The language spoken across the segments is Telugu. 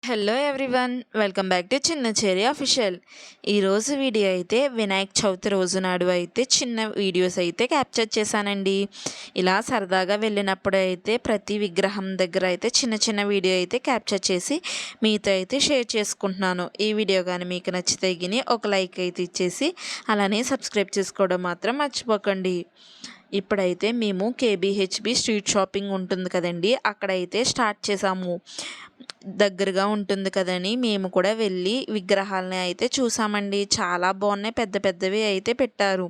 Hello everyone, welcome back to చిన్న చెరి అఫీషియల్. ఈరోజు వీడియో అయితే వినాయక చవితి రోజు నాడు అయితే చిన్న వీడియోస్ అయితే క్యాప్చర్ చేశానండి. ఇలా సరదాగా వెళ్ళినప్పుడు అయితే ప్రతి విగ్రహం దగ్గర అయితే చిన్న చిన్న వీడియో అయితే క్యాప్చర్ చేసి మీతో అయితే షేర్ చేసుకుంటున్నాను. ఈ వీడియో కానీ మీకు నచ్చితే గిని ఒక లైక్ అయితే ఇచ్చేసి అలానే సబ్స్క్రైబ్ చేసుకోవడం మాత్రం మర్చిపోకండి. ఇప్పుడైతే మేము కేబీహెచ్బి స్ట్రీట్ షాపింగ్ ఉంటుంది కదండి, అక్కడైతే స్టార్ట్ చేసాము. దగ్గరగా ఉంటుంది కదని మేము కూడా వెళ్ళి విగ్రహాలని అయితే చూసామండి. చాలా బాగున్నాయి, పెద్ద పెద్దవి అయితే పెట్టారు.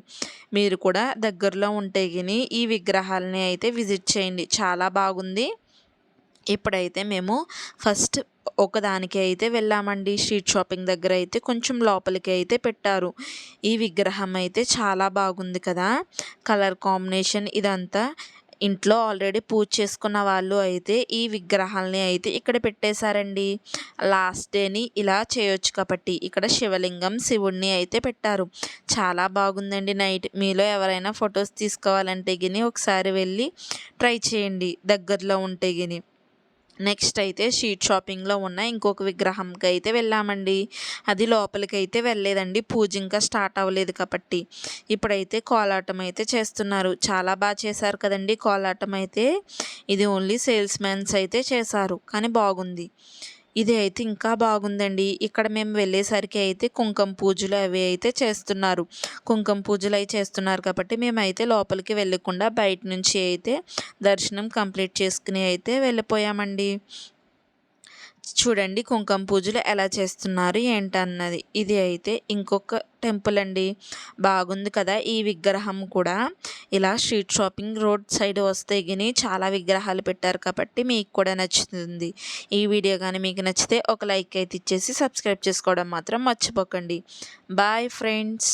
మీరు కూడా దగ్గరలో ఉంటే గిని ఈ విగ్రహాలని అయితే విజిట్ చేయండి, చాలా బాగుంది. ఇప్పుడైతే మేము ఫస్ట్ ఒకదానికి అయితే వెళ్ళామండి. స్ట్రీట్ షాపింగ్ దగ్గర అయితే కొంచెం లోపలికి అయితే పెట్టారు. ఈ విగ్రహం అయితే చాలా బాగుంది కదా, కలర్ కాంబినేషన్ ఇదంతా. ఇంట్లో ఆల్రెడీ పూజ చేసుకున్న వాళ్ళు అయితే ఈ విగ్రహాలని అయితే ఇక్కడ పెట్టేశారండి. లాస్ట్ డేని ఇలా చేయొచ్చు కాబట్టి ఇక్కడ శివలింగం, శివుణ్ణి అయితే పెట్టారు. చాలా బాగుందండి. నైట్ మీలో ఎవరైనా ఫొటోస్ తీసుకోవాలంటే గిని ఒకసారి వెళ్ళి ట్రై చేయండి దగ్గరలో ఉంటే గిని. నెక్స్ట్ అయితే స్ట్రీట్ షాపింగ్లో ఉన్న ఇంకొక విగ్రహంకి అయితే వెళ్ళామండి. అది లోపలికి అయితే వెళ్ళలేదండి, పూజ ఇంకా స్టార్ట్ అవ్వలేదు కాబట్టి. ఇప్పుడైతే కోలాటం అయితే చేస్తున్నారు. చాలా బాగా చేశారు కదండి కోలాటం అయితే. ఇది ఓన్లీ సేల్స్ మ్యాన్స్ అయితే చేశారు, కానీ బాగుంది. ఇది అయితే ఇంకా బాగుందండి. ఇక్కడ మేము వెళ్ళేసరికి అయితే కుంకుమ పూజలు అవి అయితే చేస్తున్నారు. కుంకుమ పూజలు అవి చేస్తున్నారు కాబట్టి మేమైతే లోపలికి వెళ్ళకుండా బయట నుంచి అయితే దర్శనం కంప్లీట్ చేసుకుని అయితే వెళ్ళిపోయామండి. చూడండి కుంకుమ పూజలు ఎలా చేస్తున్నారు ఏంటన్నది. ఇది అయితే ఇంకొక టెంపుల్ అండి, బాగుంది కదా ఈ విగ్రహం కూడా. ఇలా స్ట్రీట్ షాపింగ్ రోడ్ సైడ్ వస్తే గిని చాలా విగ్రహాలు పెట్టారు కాబట్టి మీకు కూడా నచ్చుతుంది. ఈ వీడియో కానీ మీకు నచ్చితే ఒక లైక్ అయితే ఇచ్చేసి సబ్స్క్రైబ్ చేసుకోవడం మాత్రం మర్చిపోకండి. Bye friends.